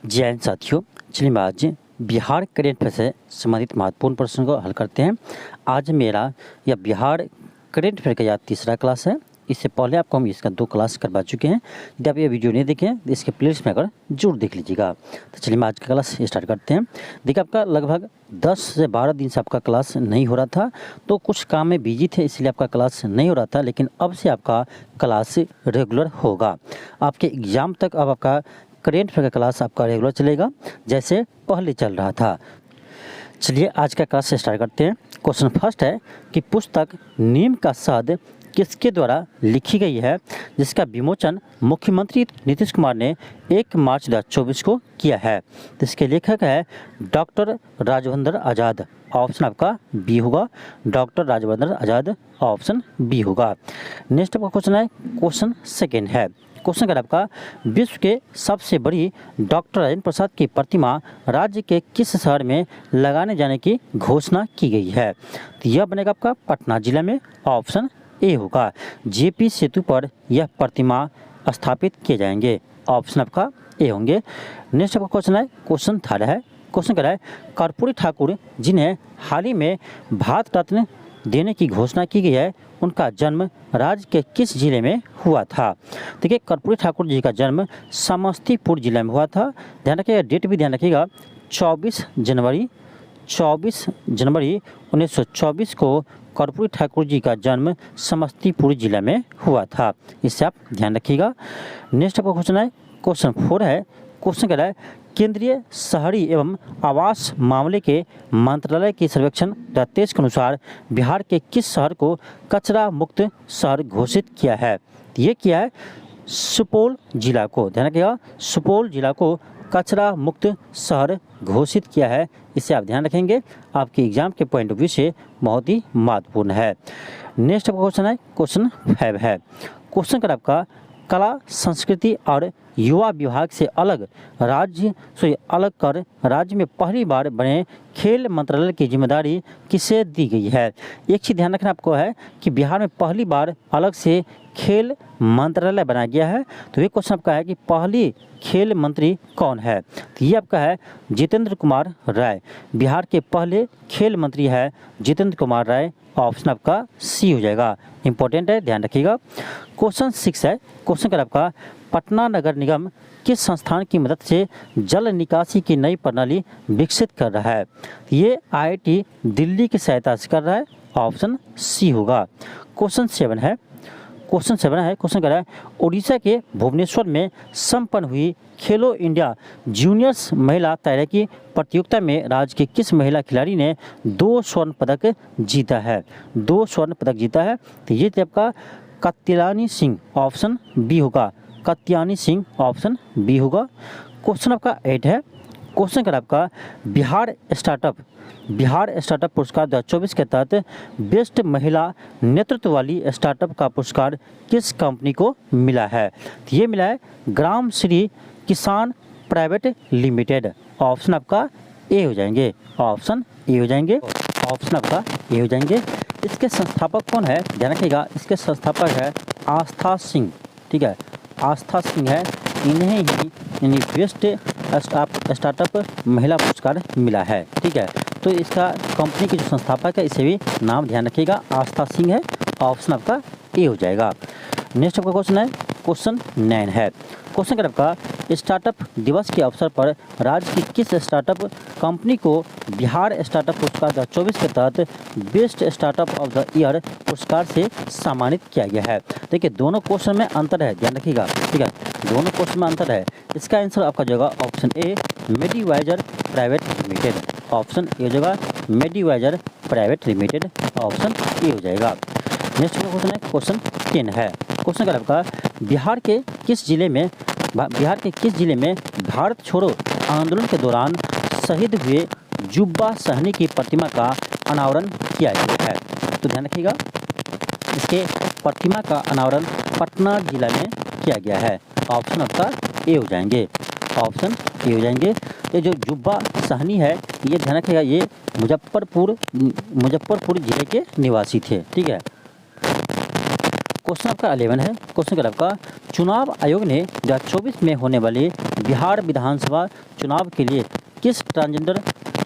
जय हिंद साथियों, चलिए मैं आज बिहार करेंट अफेयर से संबंधित महत्वपूर्ण प्रश्न को हल करते हैं। आज मेरा यह बिहार करेंट अफेयर का यह तीसरा क्लास है। इससे पहले आपको हम इसका 2 क्लास करवा चुके हैं। यदि आप ये वीडियो नहीं देखें तो इसके प्लेलिस्ट में अगर जरूर देख लीजिएगा। तो चलिए मैं आज का क्लास स्टार्ट करते हैं। देखिए, आपका लगभग 10 से 12 दिन से आपका क्लास नहीं हो रहा था, तो कुछ काम में बिजी थे, इसलिए आपका क्लास नहीं हो रहा था। लेकिन अब से आपका क्लास रेगुलर होगा। आपके एग्ज़ाम तक अब आपका करेंट अफेयर का क्लास आपका रेगुलर चलेगा, जैसे पहले चल रहा था। चलिए आज का क्लास स्टार्ट करते हैं। क्वेश्चन फर्स्ट है कि पुस्तक नीम का शहद किसके द्वारा लिखी गई है, जिसका विमोचन मुख्यमंत्री नीतीश कुमार ने 1 मार्च 2024 को किया है। तो इसके लेखक है डॉक्टर राजवंदर आज़ाद। ऑप्शन आपका बी होगा, डॉक्टर राजवंदर आज़ाद, ऑप्शन बी होगा। नेक्स्ट आपका क्वेश्चन है, क्वेश्चन सेकेंड है। क्वेश्चन का आपका विश्व के सबसे बड़ी डॉक्टर राजेंद्र प्रसाद की प्रतिमा राज्य के किस शहर में लगाने जाने की घोषणा की गई है। तो यह बनेगा आपका पटना जिला में, ऑप्शन ए होगा। जेपी सेतु पर यह प्रतिमा स्थापित किए जाएंगे, ऑप्शन आपका ए होंगे। नेक्स्ट आपका क्वेश्चन है, क्वेश्चन थर्ड है। क्वेश्चन कह रहा है कर्पूरी ठाकुर जिन्हें हाल ही में भारत रत्न देने की घोषणा की गई है, उनका जन्म राज्य के किस जिले में हुआ था। देखिए, कर्पूरी ठाकुर जी का जन्म समस्तीपुर जिले में हुआ था। ध्यान रखिएगा, डेट भी ध्यान रखिएगा, 24 जनवरी 1924 को कर्पूरी ठाकुर जी का जन्म समस्तीपुर जिले में हुआ था। इससे आप ध्यान रखिएगा। नेक्स्ट आपका क्वेश्चन है, क्वेश्चन 4 है। क्वेश्चन कह रहा है केंद्रीय शहरी एवं आवास मामले के मंत्रालय के सर्वेक्षण 2023 के अनुसार बिहार के किस शहर को कचरा मुक्त शहर घोषित किया है। ये किया है सुपौल जिला को। ध्यान रखिएगा, सुपौल जिला को कचरा मुक्त शहर घोषित किया है। इसे आप ध्यान रखेंगे, आपके एग्जाम के पॉइंट ऑफ व्यू से बहुत ही महत्वपूर्ण है। नेक्स्ट आपका क्वेश्चन है, क्वेश्चन 5 है। क्वेश्चन कर आपका कला संस्कृति और युवा विभाग से अलग कर राज्य में पहली बार बने खेल मंत्रालय की जिम्मेदारी किसे दी गई है। एक चीज़ ध्यान रखना आपको है कि बिहार में पहली बार अलग से खेल मंत्रालय बनाया गया है। तो ये क्वेश्चन आपका है कि पहली खेल मंत्री कौन है। तो ये आपका है जितेंद्र कुमार राय। बिहार के पहले खेल मंत्री है जितेंद्र कुमार राय, ऑप्शन आपका सी हो जाएगा। इंपॉर्टेंट है, ध्यान रखिएगा। क्वेश्चन 6 है। क्वेश्चन कर आपका पटना नगर निगम किस संस्थान की मदद से जल निकासी की नई प्रणाली विकसित कर रहा है। ये आईआईटी दिल्ली की सहायता से कर रहा है, ऑप्शन सी होगा। क्वेश्चन 7 है। क्वेश्चन कर रहा है उड़ीसा के भुवनेश्वर में संपन्न हुई खेलो इंडिया जूनियर्स महिला तैराकी प्रतियोगिता में राज्य की किस महिला खिलाड़ी ने 2 स्वर्ण पदक जीता है। 2 स्वर्ण पदक जीता है। तो ये आपका कत्यानी सिंह, ऑप्शन बी होगा। कत्यानी सिंह, ऑप्शन बी होगा। क्वेश्चन आपका 8 है। क्वेश्चन कर आपका बिहार स्टार्टअप पुरस्कार 2024 के तहत बेस्ट महिला नेतृत्व वाली स्टार्टअप का पुरस्कार किस कंपनी को मिला है। तो ये मिला है ग्राम श्री किसान प्राइवेट लिमिटेड, ऑप्शन आपका ए हो जाएंगे, ऑप्शन ए हो जाएंगे, ऑप्शन आपका ए हो जाएंगे। इसके संस्थापक कौन है, ध्यान रखिएगा, इसके संस्थापक है आस्था सिंह। ठीक है, आस्था सिंह है, इन्हें ही यानी बेस्ट स्टार्टअप महिला पुरस्कार मिला है। ठीक है, तो इसका कंपनी के जो संस्थापक है इसे भी नाम ध्यान रखिएगा, आस्था सिंह है, ऑप्शन आपका ए हो जाएगा। नेक्स्ट आपका क्वेश्चन है, क्वेश्चन 9 है। क्वेश्चन कर आपका स्टार्टअप दिवस के अवसर पर राज्य की किस स्टार्टअप कंपनी को बिहार स्टार्टअप पुरस्कार 2024 के तहत best startup of the year पुरस्कार से सम्मानित किया गया है। देखिए, दोनों क्वेश्चन में अंतर है, ध्यान रखिएगा। ठीक है, दोनों क्वेश्चन में अंतर है। इसका आंसर आपका जो होगा option A Medivisor private limited, option A हो जाएगा Medivisor private limited, option A हो जाएगा। नेक्स्ट क्वेश्चन है, क्वेश्चन 10 है। क्वेश्चन कर आपका बिहार के किस जिले में भारत छोड़ो आंदोलन के दौरान शहीद हुए जुब्बा सहनी की प्रतिमा का अनावरण किया गया है। तो ध्यान रखिएगा, इसके प्रतिमा का अनावरण पटना जिला में किया गया है, ऑप्शन आपका ए हो जाएंगे, ऑप्शन ए हो जाएंगे। ये जो जुब्बा सहनी है, ये ध्यान रखिएगा, ये मुजफ्फरपुर जिले के निवासी थे। ठीक है, क्वेश्चन आपका 11 है। क्वेश्चन का आपका चुनाव आयोग ने 2024 में होने वाले बिहार विधानसभा चुनाव के लिए किस ट्रांसजेंडर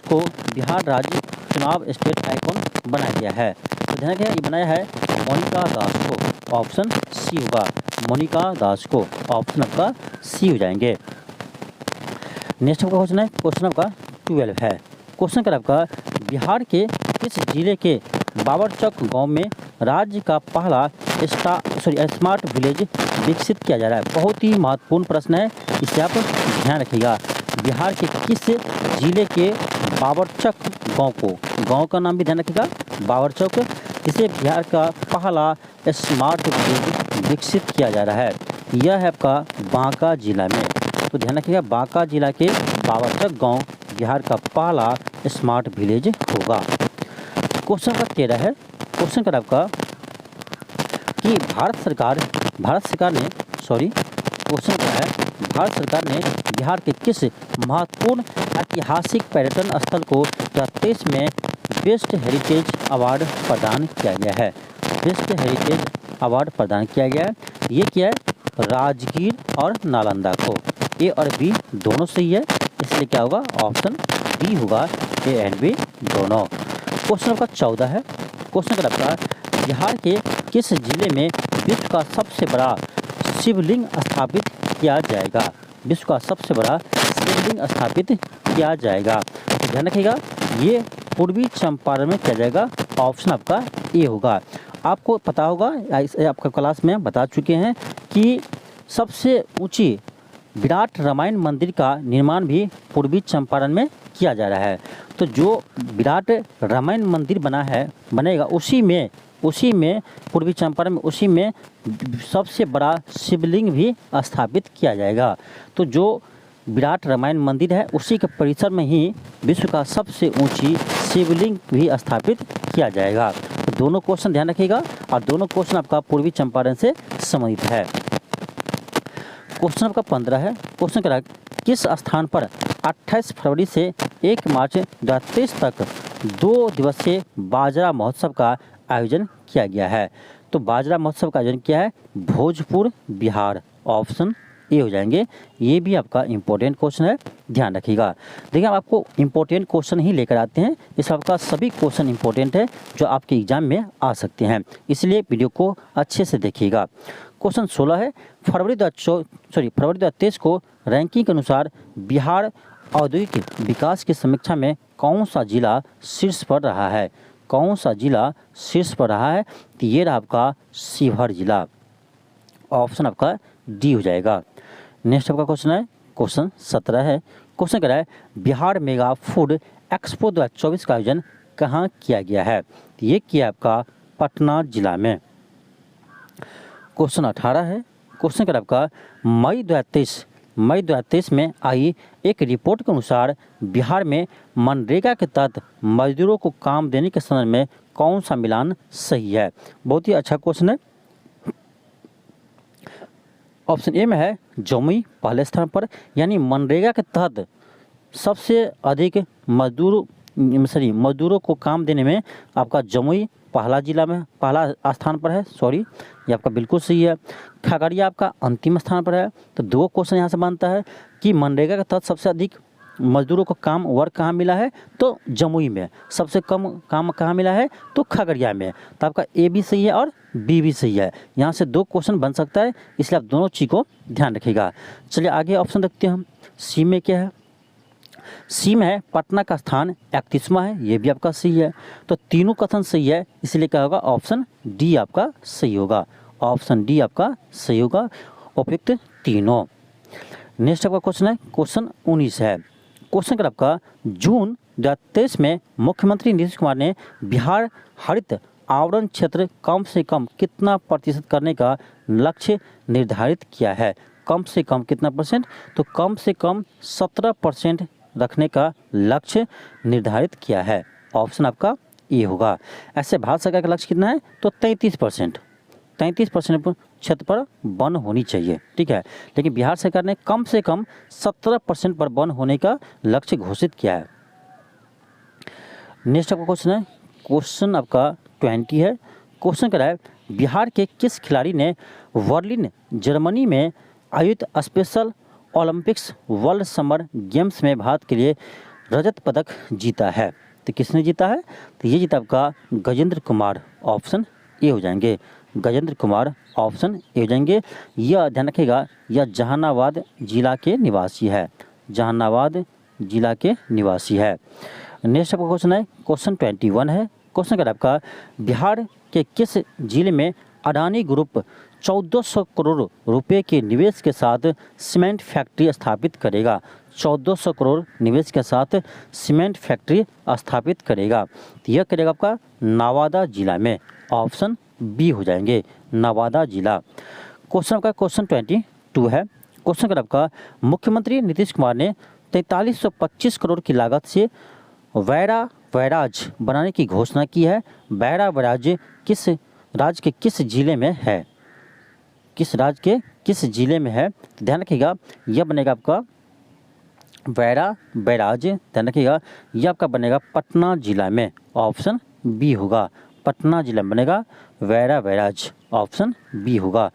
को बिहार राज्य चुनाव स्टेट आइकॉन बना दिया है? तो ध्यान रखिए, ये बनाया है मोनिका दास को। ऑप्शन सी होगा, मोनिका दास को। ऑप्शन आपका सी हो जाएंगे। नेक्स्ट आपका क्वेश्चन है, क्वेश्चन आपका 12 है। क्वेश्चन का आपका बिहार के किस जिले के बाबरचक गांव में राज्य का पहला स्मार्ट विलेज विकसित किया जा रहा है? बहुत ही महत्वपूर्ण प्रश्न है, इसे आप ध्यान रखिएगा। बिहार के किस जिले के बाबरचक गांव को, गांव का नाम भी ध्यान रखिएगा, बाबरचक, इसे बिहार का पहला स्मार्ट विलेज विकसित किया जा रहा है? यह है आपका बांका जिला में। तो ध्यान रखिएगा, बांका जिला के बाबरचक गांव बिहार का पहला स्मार्ट विलेज होगा। क्वेश्चन का 13 है। क्वेश्चन का आपका कि भारत सरकार ने बिहार के किस महत्वपूर्ण ऐतिहासिक पर्यटन स्थल को 2023 में बेस्ट हेरिटेज अवार्ड प्रदान किया गया है? बेस्ट हेरिटेज अवार्ड प्रदान किया गया है, ये क्या है? राजगीर और नालंदा को। ए और बी दोनों सही है, इसलिए क्या होगा? ऑप्शन बी होगा, ए एंड बी दोनों। क्वेश्चन आपका 14 है। क्वेश्चन का आपका बिहार के किस जिले में विश्व का सबसे बड़ा शिवलिंग स्थापित किया जाएगा? विश्व का सबसे बड़ा शिवलिंग स्थापित किया जाएगा? तो ध्यान रखिएगा, ये पूर्वी चंपारण में किया जाएगा। ऑप्शन आपका ए होगा। आपको पता होगा, आपका क्लास में बता चुके हैं कि सबसे ऊंची विराट रामायण मंदिर का निर्माण भी पूर्वी चंपारण में किया जा रहा है। तो जो विराट रामायण मंदिर बनेगा उसी में पूर्वी चंपारण में, उसी में सबसे बड़ा शिवलिंग भी स्थापित किया जाएगा। तो जो विराट रामायण मंदिर है उसी के परिसर में ही विश्व का सबसे ऊंची शिवलिंग भी स्थापित किया जाएगा। तो दोनों क्वेश्चन ध्यान रखिएगा, और दोनों क्वेश्चन आपका पूर्वी चंपारण से संबंधित है। क्वेश्चन आपका 15 है। क्वेश्चन का किस स्थान पर 28 फरवरी से 1 मार्च 2023 तक 2 दिवसीय बाजरा महोत्सव का आयोजन किया गया है? तो बाजरा महोत्सव का आयोजन किया है भोजपुर, बिहार। ऑप्शन ए हो जाएंगे। ये भी आपका इम्पोर्टेंट क्वेश्चन है, ध्यान रखिएगा। देखिए, हम आपको इम्पोर्टेंट क्वेश्चन ही लेकर आते हैं, इस आपका सभी क्वेश्चन इम्पोर्टेंट है जो आपके एग्जाम में आ सकते हैं, इसलिए वीडियो को अच्छे से देखिएगा। क्वेश्चन 16 है। फरवरी 2023 को रैंकिंग के अनुसार बिहार औद्योगिक विकास की समीक्षा में कौन सा जिला शीर्ष पर रहा है? कौन सा जिला शीर्ष पर रहा है? तो ये रहा आपका शिवहर जिला। ऑप्शन आपका डी हो जाएगा। नेक्स्ट आपका क्वेश्चन है, क्वेश्चन 17 है। क्वेश्चन कह रहा है बिहार मेगा फूड एक्सपो 2024 का आयोजन कहाँ किया गया है? तो ये किया आपका पटना जिला में। क्वेश्चन 18 है। क्वेश्चन कह आपका मई 2023 में आई एक रिपोर्ट के अनुसार बिहार में मनरेगा के तहत मजदूरों को काम देने के संदर्भ में कौन सा मिलान सही है? बहुत ही अच्छा क्वेश्चन है। ऑप्शन ए में है जमुई पहले स्थान पर, यानी मनरेगा के तहत सबसे अधिक मजदूरों को काम देने में आपका जमुई पहला स्थान पर है। ये आपका बिल्कुल सही है। खगड़िया आपका अंतिम स्थान पर है। तो 2 क्वेश्चन यहाँ से बनता है कि मनरेगा के तहत सबसे अधिक मजदूरों को वर्क कहाँ मिला है? तो जमुई में। सबसे कम काम कहाँ मिला है? तो खगड़िया में। तो आपका ए भी सही है और बी भी सही है। यहाँ से 2 क्वेश्चन बन सकता है, इसलिए आप दोनों चीज़ को ध्यान रखिएगा। चलिए आगे ऑप्शन देखते हैं हम। सी में क्या है? सी में है पटना का स्थान 31वां है, ये भी आपका सही है। तो तीनों कथन सही है, इसलिए क्या होगा? ऑप्शन डी आपका सही होगा। ऑप्शन डी आपका सही होगा, उपयुक्त तीनों। नेक्स्ट आपका क्वेश्चन है, क्वेश्चन 19 है। क्वेश्चन का आपका जून 2023 में मुख्यमंत्री नीतीश कुमार ने बिहार हरित आवरण क्षेत्र कम से कम कितना प्रतिशत करने का लक्ष्य निर्धारित किया है? कम से कम कितना परसेंट? तो कम से कम 17% रखने का लक्ष्य निर्धारित किया है। ऑप्शन आपका ए होगा। ऐसे भारत सरकार का लक्ष्य कितना है? तो 33% क्षेत्र पर वन होनी चाहिए, ठीक है। लेकिन बिहार सरकार ने कम से कम 17% पर वन होने का लक्ष्य घोषित किया है। नेक्स्ट आपका क्वेश्चन है, क्वेश्चन आपका 20 है। क्वेश्चन कह रहा है बिहार के किस खिलाड़ी ने बर्लिन जर्मनी में आयोजित special Olympics world summer games में भारत के लिए रजत पदक जीता है? तो किसने जीता है? तो ये जीता आपका गजेंद्र कुमार, ऑप्शन ए हो जाएंगे। गजेंद्र कुमार ऑप्शन ए हो जाएंगे। यह ध्यान रखिएगा, यह जहानाबाद जिला के निवासी है, जहानाबाद जिला के निवासी है। नेक्स्ट आपका क्वेश्चन है, क्वेश्चन 21 है। क्वेश्चन का आपका बिहार के किस जिले में अडानी ग्रुप 1400 करोड़ रुपए के निवेश के साथ सीमेंट फैक्ट्री स्थापित करेगा? 1400 करोड़ निवेश के साथ सीमेंट फैक्ट्री स्थापित करेगा। तो यह करेगा आपका नवादा जिला में, ऑप्शन बी हो जाएंगे, नवादा जिला। क्वेश्चन आपका क्वेश्चन 22 है। क्वेश्चन का आपका मुख्यमंत्री नीतीश कुमार ने 4325 करोड़ की लागत से वैरा बैराज बनाने की घोषणा की है। वैरा बैराज किस राज्य के किस जिले में है? किस राज्य के किस जिले में है? ध्यान रखिएगा, यह बनेगा आपका वैरा बैराज, ध्यान रखिएगा यह आपका बनेगा पटना जिला में, ऑप्शन बी होगा, पटना जिला में बनेगा वैरा बैराज, ऑप्शन बी होगा।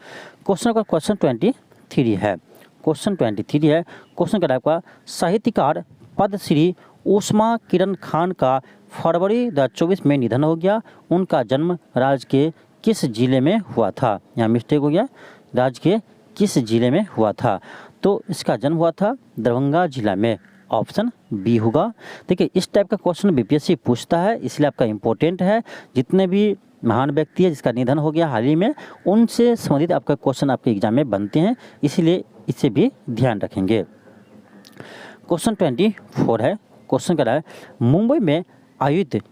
क्वेश्चन का क्वेश्चन 23 है। क्वेश्चन 23 है। क्वेश्चन का आपका साहित्यकार पद्मश्री उस्मा किरण खान का फरवरी 2024 में निधन हो गया। उनका जन्म राज्य के किस जिले में हुआ था? यहाँ मिस्टेक हो गया, राज्य के किस जिले में हुआ था? तो इसका जन्म हुआ था दरभंगा जिला में, ऑप्शन बी होगा। देखिए इस टाइप का क्वेश्चन बीपीएससी पूछता है, इसलिए आपका इम्पोर्टेंट है। जितने भी महान व्यक्ति है जिसका निधन हो गया हाल ही में, उनसे संबंधित आपका क्वेश्चन आपके एग्जाम में बनते हैं, इसीलिए इससे भी ध्यान रखेंगे। क्वेश्चन 24 है। क्वेश्चन कर रहा है, मुंबई में आयोजित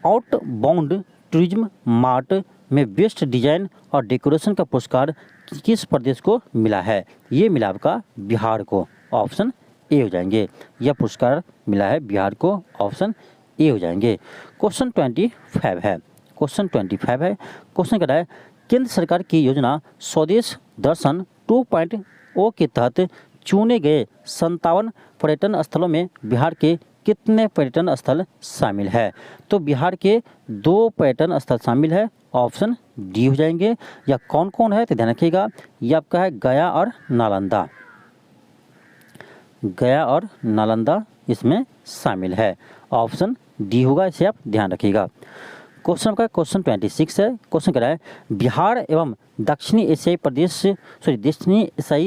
आउटबाउंड टूरिज्म मार्ट में बेस्ट डिजाइन और डेकोरेशन का पुरस्कार किस प्रदेश को मिला है? ये मिला आपका बिहार को, ऑप्शन ए हो जाएंगे। यह पुरस्कार मिला है बिहार को, ऑप्शन ए हो जाएंगे। क्वेश्चन 25 है। क्वेश्चन 25 है। क्वेश्चन कर रहा है, केंद्र सरकार की योजना स्वदेश दर्शन 2.0 के तहत चुने गए 57 पर्यटन स्थलों में बिहार के कितने पर्यटन स्थल शामिल है? तो बिहार के 2 पर्यटन स्थल शामिल है, ऑप्शन डी हो जाएंगे। या कौन कौन है तो ध्यान रखिएगा, यह आपका है गया और नालंदा, गया और नालंदा इसमें शामिल है, ऑप्शन डी होगा, इसे आप ध्यान रखिएगा। क्वेश्चन का क्वेश्चन 26 है। क्वेश्चन क्या है, बिहार एवं दक्षिणी एशियाई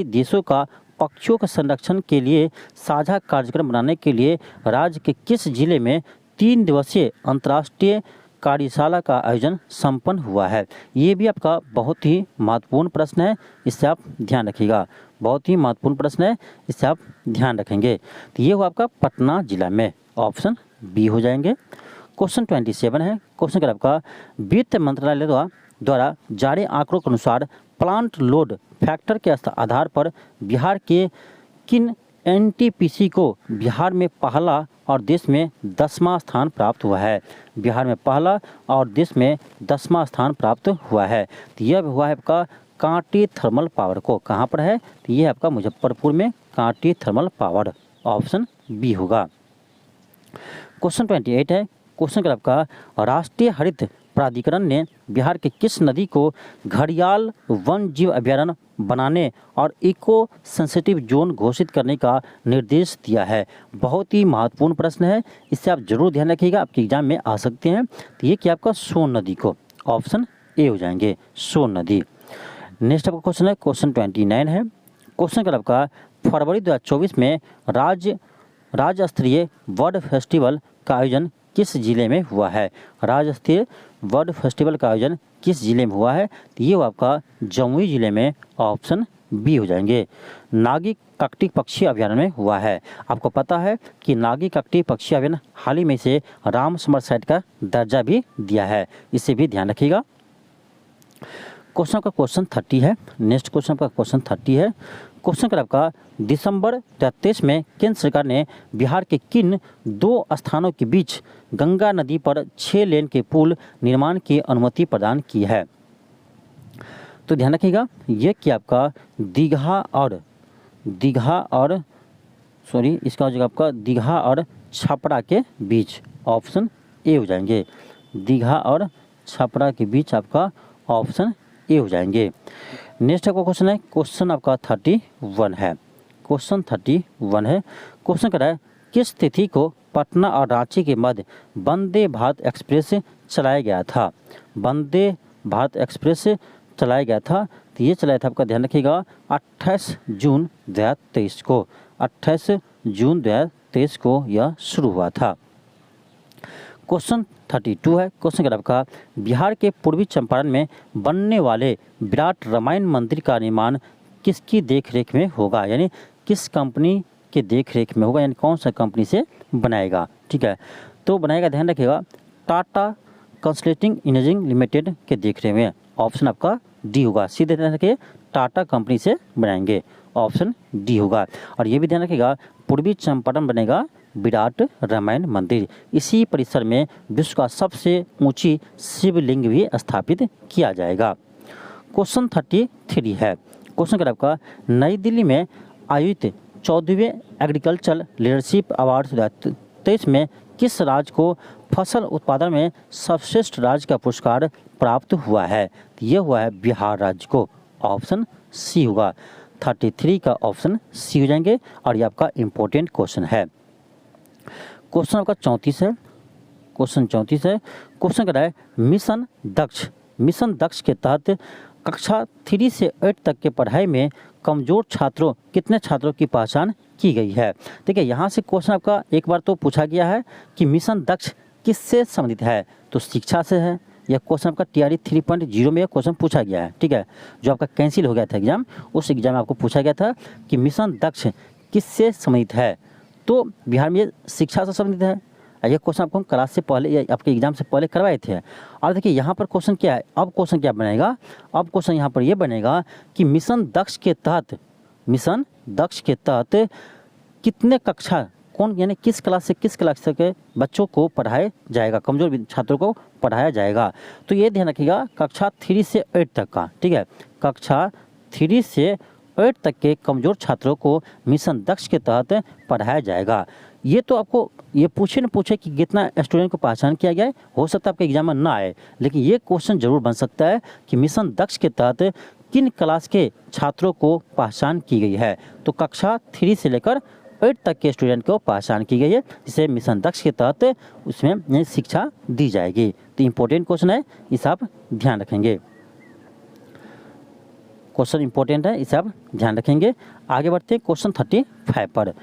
देशों का पक्षियों के संरक्षण के लिए साझा कार्यक्रम बनाने के लिए राज्य के किस जिले में 3 दिवसीय अंतर्राष्ट्रीय कार्यशाला का आयोजन संपन्न हुआ है? ये भी आपका बहुत ही महत्वपूर्ण प्रश्न है, इससे आप ध्यान रखिएगा, बहुत ही महत्वपूर्ण प्रश्न है, इससे आप ध्यान रखेंगे। तो ये हुआ आपका पटना जिला में, ऑप्शन बी हो जाएंगे। क्वेश्चन 27 है। क्वेश्चन का आपका वित्त मंत्रालय द्वारा जारी आंकड़ों के अनुसार प्लांट लोड फैक्टर के आधार पर बिहार के किन एनटीपीसी को बिहार में पहला और देश में 10वां स्थान प्राप्त हुआ है? बिहार में पहला और देश में 10वां स्थान प्राप्त हुआ है। तो यह हुआ है आपका कांटी थर्मल पावर को, कहाँ पर है? तो यह आपका मुजफ्फरपुर में Kanti thermal power, option B होगा। क्वेश्चन 28 है। क्वेश्चन का आपका राष्ट्रीय हरित प्राधिकरण ने बिहार के किस नदी को घड़ियाल वन जीव अभयारण्य बनाने और इको सेंसिटिव जोन घोषित करने का निर्देश दिया है? बहुत ही महत्वपूर्ण प्रश्न है, इससे आप जरूर ध्यान रखिएगा, आपके एग्जाम में आ सकते हैं। तो ये क्या आपका सोन नदी को, ऑप्शन ए हो जाएंगे, सोन नदी। नेक्स्ट आपका क्वेश्चन है क्वेश्चन 29 है। क्वेश्चन का आपका फरवरी 2024 में राज्य स्तरीय वर्ड फेस्टिवल का आयोजन किस जिले में हुआ है? राज्य स्तरीय वर्ड फेस्टिवल का आयोजन किस जिले में हुआ है? तो ये आपका जमुई जिले में, ऑप्शन बी हो जाएंगे। नागी काकटी पक्षी अभयारण्य में हुआ है। आपको पता है कि नागी काकटी पक्षी अभयारण्य हाल ही में से राम समर साइट का दर्जा भी दिया है, इसे भी ध्यान रखिएगा। क्वेश्चन का क्वेश्चन 30 है। नेक्स्ट क्वेश्चन का क्वेश्चन 30 है। क्वेश्चन का आपका दिसंबर 2023 में केंद्र सरकार ने बिहार के किन 2 स्थानों के बीच गंगा नदी पर 6 लेन के पुल निर्माण की अनुमति प्रदान की है? तो ध्यान रखिएगा, यह कि आपका दीघा और छपरा के बीच, ऑप्शन ए हो जाएंगे, दीघा और छपरा के बीच आपका ऑप्शन ए हो जाएंगे। नेक्स्ट आपका क्वेश्चन है, क्वेश्चन आपका 31 है। क्वेश्चन 31 है। क्वेश्चन कह रहा है किस तिथि को पटना और रांची के मध्य वंदे भारत एक्सप्रेस चलाया गया था? वंदे भारत एक्सप्रेस चलाया गया था, तो ये चलाया था, आपका ध्यान रखिएगा, 28 जून 2023 को। 28 जून 2023 को यह शुरू हुआ था। क्वेश्चन 32 है। क्वेश्चन का आपका बिहार के पूर्वी चंपारण में बनने वाले विराट रामायण मंदिर का निर्माण किसकी देखरेख में होगा? यानी किस कंपनी के देखरेख में होगा, यानी कौन सा कंपनी से बनाएगा? ठीक है, तो बनाएगा, ध्यान रखिएगा, टाटा कंसल्टिंग इंजीनियरिंग लिमिटेड के देखरेख में। ऑप्शन आपका डी होगा। सीधे ध्यान रखिए, टाटा कंपनी से बनाएंगे, ऑप्शन डी होगा। और ये भी ध्यान रखिएगा, पूर्वी चंपारण बनेगा विराट रामायण मंदिर। इसी परिसर में विश्व का सबसे ऊंची शिवलिंग भी स्थापित किया जाएगा। क्वेश्चन 33 है। क्वेश्चन का आपका नई दिल्ली में आयोजित 14वें एग्रीकल्चरल लीडरशिप अवार्ड 2023 में किस राज्य को फसल उत्पादन में सर्वश्रेष्ठ राज्य का पुरस्कार प्राप्त हुआ है? यह हुआ है बिहार राज्य को, ऑप्शन सी होगा। 33 का ऑप्शन सी हो जाएंगे। और ये आपका इम्पोर्टेंट क्वेश्चन है। क्वेश्चन आपका 34 है। क्वेश्चन 34 है। क्वेश्चन कह रहा है मिशन दक्ष। मिशन दक्ष के तहत कक्षा 3 से 8 तक के पढ़ाई में कमजोर छात्रों, कितने छात्रों की पहचान की गई है? देखिए, यहाँ से क्वेश्चन आपका एक बार तो पूछा गया है कि मिशन दक्ष किससे संबंधित है, तो शिक्षा से है। यह क्वेश्चन आपका TRE 3.0 में यह क्वेश्चन पूछा गया है। ठीक है, जो आपका कैंसिल हो गया था एग्जाम, उस एग्जाम में आपको पूछा गया था कि मिशन दक्ष किससे संबंधित है, तो बिहार में शिक्षा से संबंधित है। ये क्वेश्चन आपको हम क्लास से पहले या आपके एग्जाम से पहले करवाए थे। और देखिए यहाँ पर क्वेश्चन क्या है, अब क्वेश्चन क्या बनेगा, अब क्वेश्चन यहाँ पर ये बनेगा कि मिशन दक्ष के तहत, मिशन दक्ष के तहत कितने कक्षा, कौन यानी किस क्लास से किस क्लास तक के बच्चों को पढ़ाया जाएगा, कमजोर छात्रों को पढ़ाया जाएगा। तो ये ध्यान रखिएगा, कक्षा 3 से 8 तक का। ठीक है, कक्षा 3 से 8 तक के कमजोर छात्रों को मिशन दक्ष के तहत पढ़ाया जाएगा। ये तो आपको ये पूछे न पूछे कि कितना स्टूडेंट को पहचान किया गया है, हो सकता है आपके एग्जाम में ना आए, लेकिन ये क्वेश्चन जरूर बन सकता है कि मिशन दक्ष के तहत किन क्लास के छात्रों को पहचान की गई है। तो कक्षा 3 से लेकर 8 तक के स्टूडेंट को पहचान की गई है, जिसे मिशन दक्ष के तहत उसमें शिक्षा दी जाएगी। तो इम्पोर्टेंट क्वेश्चन है, इसे आप ध्यान रखेंगे। क्वेश्चन इंपॉर्टेंट है, इसे आप ध्यान रखेंगे। आगे बढ़ते हैं क्वेश्चन 35 पर।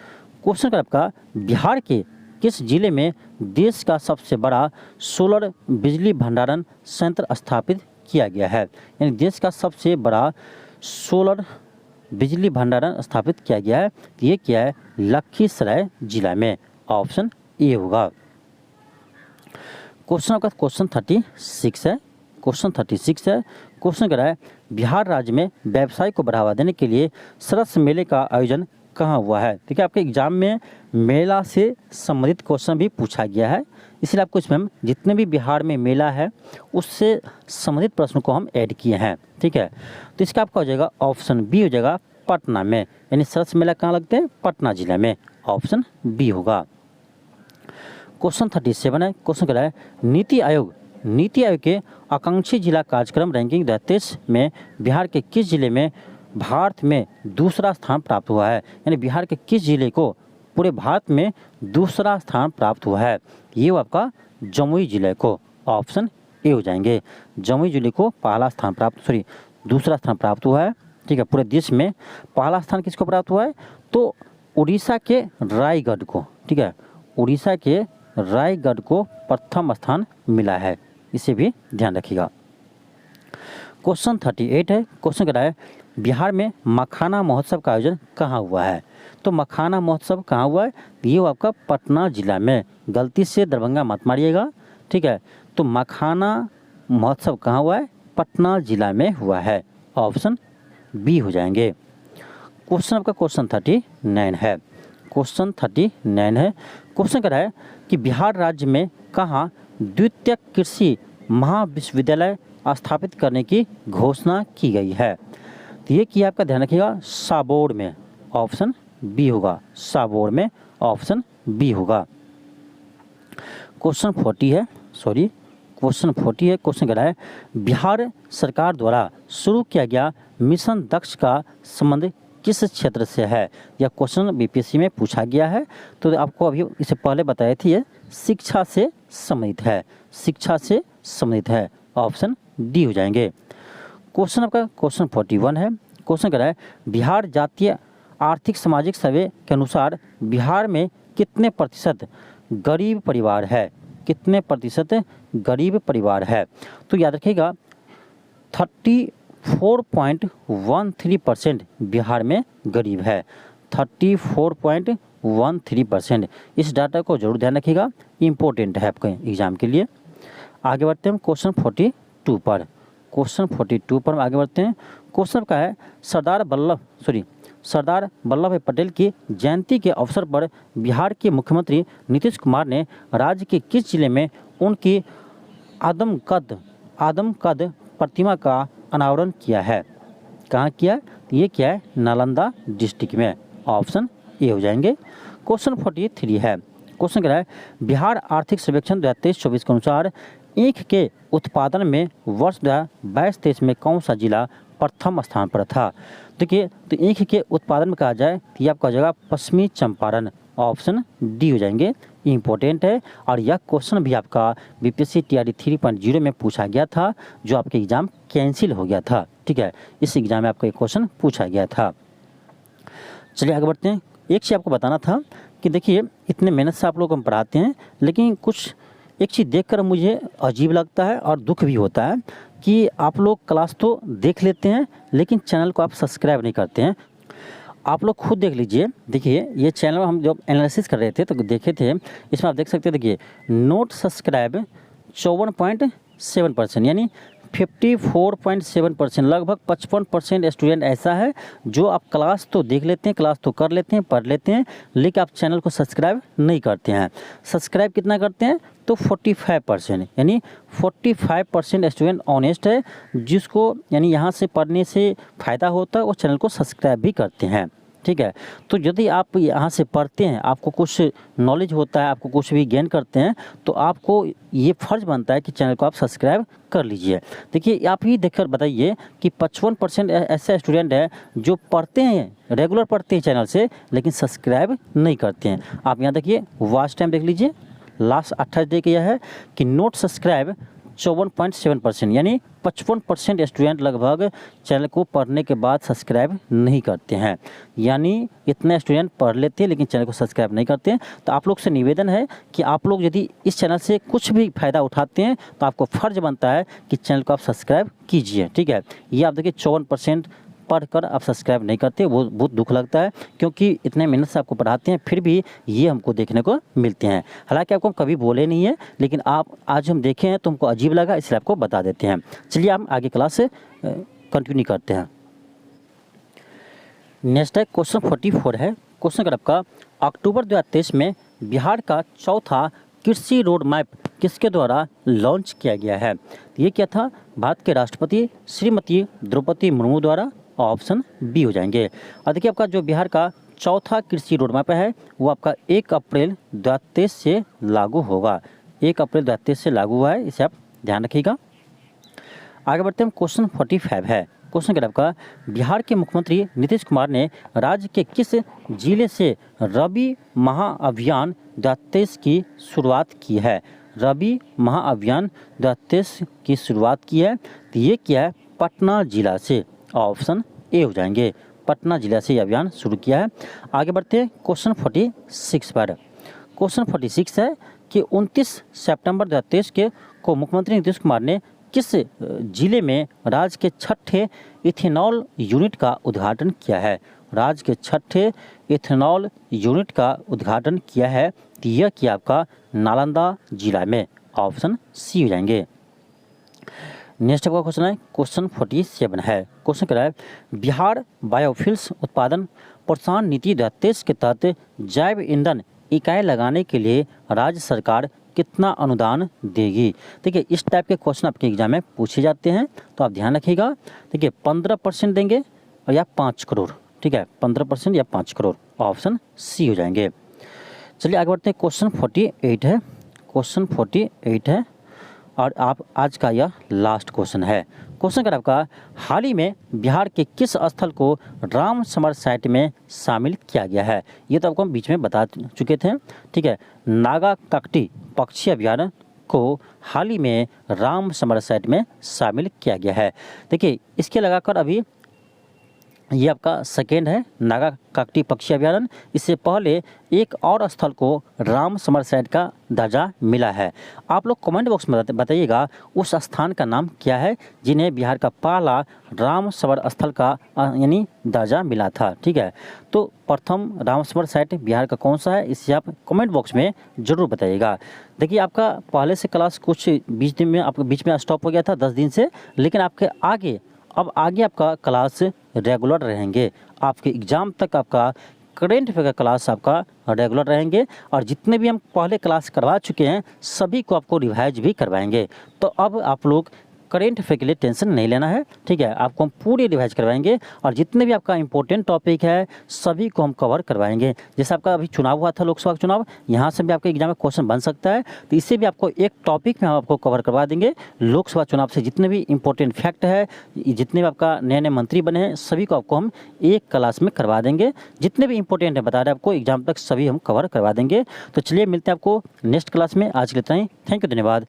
क्वेश्चन का आपका बिहार के किस जिले में देश का सबसे बड़ा सोलर बिजली भंडारण संयंत्र स्थापित किया गया है? यानी देश का सबसे बड़ा सोलर बिजली भंडारण स्थापित किया गया है, तो ये क्या है, लखीसराय जिला में, ऑप्शन ए होगा। क्वेश्चन आपका क्वेश्चन 36 है। क्वेश्चन 36 है। क्वेश्चन कह रहा है बिहार राज्य में व्यवसाय को बढ़ावा देने के लिए सरस मेले का आयोजन कहाँ हुआ है? देखिए, आपके एग्जाम में मेला से संबंधित क्वेश्चन भी पूछा गया है, इसलिए आपको इसमें हम जितने भी बिहार में मेला है उससे संबंधित प्रश्न को हम ऐड किए हैं। ठीक है, तो इसका आपका हो जाएगा ऑप्शन बी हो जाएगा, पटना में। यानी सरस मेला कहाँ लगते हैं? पटना जिले में, ऑप्शन बी होगा। क्वेश्चन 37 है। क्वेश्चन कह रहा है नीति आयोग के आकांक्षी जिला कार्यक्रम रैंकिंग 2023 में बिहार के किस जिले में भारत में दूसरा स्थान प्राप्त हुआ है? यानी बिहार के किस जिले को पूरे भारत में दूसरा स्थान प्राप्त हुआ है? ये आपका जमुई जिले को, ऑप्शन ए हो जाएंगे। जमुई जिले को पहला स्थान प्राप्त, दूसरा स्थान प्राप्त हुआ है। ठीक है, पूरे देश में पहला स्थान किसको प्राप्त हुआ है? तो उड़ीसा के रायगढ़ को। ठीक है, उड़ीसा के रायगढ़ को प्रथम स्थान मिला है, इसे भी ध्यान रखिएगा। क्वेश्चन 38 है। क्वेश्चन कह रहा है बिहार में मखाना महोत्सव का आयोजन कहाँ हुआ है? तो मखाना महोत्सव कहाँ हुआ है? ये आपका पटना जिला में, गलती से दरभंगा मत मारिएगा। ठीक है, तो मखाना महोत्सव कहाँ हुआ है? पटना जिला में हुआ है, ऑप्शन बी हो जाएंगे। क्वेश्चन आपका क्वेश्चन 39 है। क्वेश्चन 39 है। क्वेश्चन कह रहा है कि बिहार राज्य में कहाँ द्वितीय कृषि महाविश्वविद्यालय स्थापित करने की घोषणा की गई है? तो ये किया, आपका ध्यान रखिएगा, साबोर में, ऑप्शन बी होगा। साबोर में, ऑप्शन बी होगा। क्वेश्चन 40 है, क्वेश्चन 40 है, क्वेश्चन कह रहा है बिहार सरकार द्वारा शुरू किया गया मिशन दक्ष का संबंध किस क्षेत्र से है। यह क्वेश्चन बीपीएससी में पूछा गया है, तो आपको अभी इससे पहले बताई थी ये शिक्षा से संबंधित है, शिक्षा से संबंधित है, ऑप्शन डी हो जाएंगे। क्वेश्चन आपका क्वेश्चन 41 है, क्वेश्चन कह रहा है बिहार जातीय आर्थिक सामाजिक सर्वे के अनुसार बिहार में कितने प्रतिशत गरीब परिवार है, कितने प्रतिशत गरीब परिवार है। तो याद रखिएगा 34.13% बिहार में गरीब है, 34.13%। इस डाटा को जरूर ध्यान रखिएगा, इम्पोर्टेंट है आपके एग्जाम के लिए। आगे बढ़ते हैं क्वेश्चन 42 पर, क्वेश्चन 42 पर आगे बढ़ते हैं। क्वेश्चन का है सरदार वल्लभ भाई पटेल की जयंती के अवसर पर बिहार के मुख्यमंत्री नीतीश कुमार ने राज्य के किस जिले में उनकी आदमकद प्रतिमा का अनावरण किया है। कहाँ किया, ये क्या है, नालंदा डिस्ट्रिक्ट में, ऑप्शन ए हो जाएंगे। क्वेश्चन 43 है, क्वेश्चन कह रहा है बिहार आर्थिक सर्वेक्षण 2023-24 के अनुसार ईख के उत्पादन में वर्ष 2022-23 में कौन सा जिला प्रथम स्थान पर था। देखिए, तो ईख के उत्पादन में कहा जाए तो ये आपका हो जाएगा पश्चिमी चंपारण, ऑप्शन डी हो जाएंगे, इम्पोर्टेंट है। और यह क्वेश्चन भी आपका बीपीएससी टीआरडी 3.0 में पूछा गया था, जो आपके एग्जाम कैंसिल हो गया था, ठीक है, इस एग्जाम में आपका एक क्वेश्चन पूछा गया था। चलिए आगे बढ़ते हैं। एक चीज़ आपको बताना था कि देखिए इतने मेहनत से आप लोग हम पढ़ाते हैं, लेकिन कुछ एक चीज़ देखकर मुझे अजीब लगता है और दुख भी होता है कि आप लोग क्लास तो देख लेते हैं लेकिन चैनल को आप सब्सक्राइब नहीं करते हैं। आप लोग खुद देख लीजिए, देखिए ये चैनल हम जब एनालिसिस कर रहे थे तो देखे थे, इसमें आप देख सकते हैं, देखिए नोट सब्सक्राइब 54.7%, यानी 54.7%, लगभग 55% स्टूडेंट ऐसा है जो आप क्लास तो देख लेते हैं, क्लास तो कर लेते हैं, पढ़ लेते हैं, लेकिन आप चैनल को सब्सक्राइब नहीं करते हैं। सब्सक्राइब कितना करते हैं, तो 45%, यानी 45% स्टूडेंट ऑनेस्ट है, जिसको यानी यहाँ से पढ़ने से फ़ायदा होता है, वो चैनल को सब्सक्राइब भी करते हैं, ठीक है। तो यदि आप यहाँ से पढ़ते हैं, आपको कुछ नॉलेज होता है, आपको कुछ भी गेन करते हैं, तो आपको ये फ़र्ज़ बनता है कि चैनल को आप सब्सक्राइब कर लीजिए। देखिए आप ही देखकर बताइए कि 55% ऐसे स्टूडेंट है जो पढ़ते हैं, रेगुलर पढ़ते हैं चैनल से, लेकिन सब्सक्राइब नहीं करते हैं। आप यहाँ देखिए वॉच टाइम देख लीजिए, लास्ट 28 डे का यह है कि नोट सब्सक्राइब 54.7%, यानी 55% स्टूडेंट लगभग चैनल को पढ़ने के बाद सब्सक्राइब नहीं करते हैं। यानी इतने स्टूडेंट पढ़ लेते हैं लेकिन चैनल को सब्सक्राइब नहीं करते हैं। तो आप लोग से निवेदन है कि आप लोग यदि इस चैनल से कुछ भी फ़ायदा उठाते हैं तो आपको फ़र्ज बनता है कि चैनल को आप सब्सक्राइब कीजिए, ठीक है। ये आप देखिए 54% पढ़कर आप सब्सक्राइब नहीं करते, वो बहुत दुख लगता है, क्योंकि इतने मेहनत से आपको पढ़ाते हैं फिर भी ये हमको देखने को मिलते हैं। हालांकि आपको कभी बोले नहीं है, लेकिन आप आज हम देखे हैं तो हमको अजीब लगा, इसलिए आपको बता देते हैं। चलिए हम आगे क्लास से कंटिन्यू करते हैं। नेक्स्ट है क्वेश्चन 44 है, क्वेश्चन का आपका अक्टूबर 2023 में बिहार का चौथा कृषि रोड मैप किसके द्वारा लॉन्च किया गया है। ये क्या था, भारत के राष्ट्रपति श्रीमती द्रौपदी मुर्मू द्वारा, ऑप्शन बी हो जाएंगे। और देखिए आपका जो बिहार का चौथा कृषि रोड मैप है वो आपका 1 अप्रैल 2023 से लागू होगा, 1 अप्रैल 2023 से लागू हुआ है, इसे आप ध्यान रखिएगा। आगे बढ़ते हैं, क्वेश्चन 45 है, क्वेश्चन क्या आपका बिहार के मुख्यमंत्री नीतीश कुमार ने राज्य के किस जिले से रबी महाअभियान 2023 की शुरुआत की है। रबी महाअभियान 2023 की शुरुआत की है, तो ये क्या है, पटना जिला से, ऑप्शन ए हो जाएंगे, पटना जिला से ये अभियान शुरू किया है। आगे बढ़ते हैं क्वेश्चन 46 पर। क्वेश्चन 46 है कि 29 सितंबर 2023 के को मुख्यमंत्री नीतीश कुमार ने किस जिले में राज्य के 6ठे इथेनॉल यूनिट का उद्घाटन किया है। राज्य के 6ठे इथेनॉल यूनिट का उद्घाटन किया है, तो यह किया आपका नालंदा जिला में, ऑप्शन सी हो जाएंगे। नेक्स्ट आपका क्वेश्चन है क्वेश्चन 47 है, क्वेश्चन क्या है बिहार बायोफ्यूल्स उत्पादन प्रोत्साहन नीति 2023 के तहत जैव ईंधन इकाई लगाने के लिए राज्य सरकार कितना अनुदान देगी। देखिए इस टाइप के क्वेश्चन आपके एग्जाम में पूछे जाते हैं, तो आप ध्यान रखिएगा। देखिए 15% देंगे और या 5 करोड़, ठीक है, 15% या 5 करोड़, ऑप्शन सी हो जाएंगे। चलिए आगे बढ़ते हैं, क्वेश्चन 48 है, क्वेश्चन 48 है, और आप आज का यह लास्ट क्वेश्चन है। क्वेश्चन कर आपका, हाल ही में बिहार के किस स्थल को राम समर साइट में शामिल किया गया है? ये तो आपको हम बीच में बता चुके थे, ठीक है। नागा काकटी पक्षी अभ्यारण्य को हाल ही में राम समर साइट में शामिल किया गया है। देखिए, इसके लगाकर अभी ये आपका सेकेंड है नागा काकटी पक्षी अभ्यारण्य। इससे पहले एक और स्थल को राम समर साइट का दर्जा मिला है। आप लोग कमेंट बॉक्स में बताइएगा उस स्थान का नाम क्या है जिन्हें बिहार का पहला राम समर स्थल का यानी दर्जा मिला था, ठीक है। तो प्रथम राम समर साइट बिहार का कौन सा है, इसे आप कमेंट बॉक्स में ज़रूर बताइएगा। देखिए, आपका पहले से क्लास कुछ 20 दिन में आपके बीच में स्टॉप हो गया था 10 दिन से, लेकिन आपके आगे आपका क्लास रेगुलर रहेंगे। आपके एग्ज़ाम तक आपका करेंट अफेयर का क्लास आपका रेगुलर रहेंगे और जितने भी हम पहले क्लास करवा चुके हैं सभी को आपको रिवाइज भी करवाएंगे। तो अब आप लोग करेंट अफेयर के लिए टेंशन नहीं लेना है, ठीक है। आपको हम पूरी रिवाइज करवाएंगे और जितने भी आपका इंपॉर्टेंट टॉपिक है सभी को हम कवर करवाएंगे। जैसे आपका अभी चुनाव हुआ था, लोकसभा चुनाव, यहाँ से भी आपके एग्जाम में क्वेश्चन बन सकता है, तो इससे भी आपको एक टॉपिक में हम आपको कवर करवा देंगे। लोकसभा चुनाव से जितने भी इंपॉर्टेंट फैक्ट है, जितने भी आपका नए नए मंत्री बने हैं, सभी को आपको हम एक क्लास में करवा देंगे। जितने भी इंपॉर्टेंट है बता रहे आपको एग्जाम तक सभी हम कवर करवा देंगे। तो चलिए मिलते हैं आपको नेक्स्ट क्लास में। आज के लिए इतना ही। थैंक यू, धन्यवाद।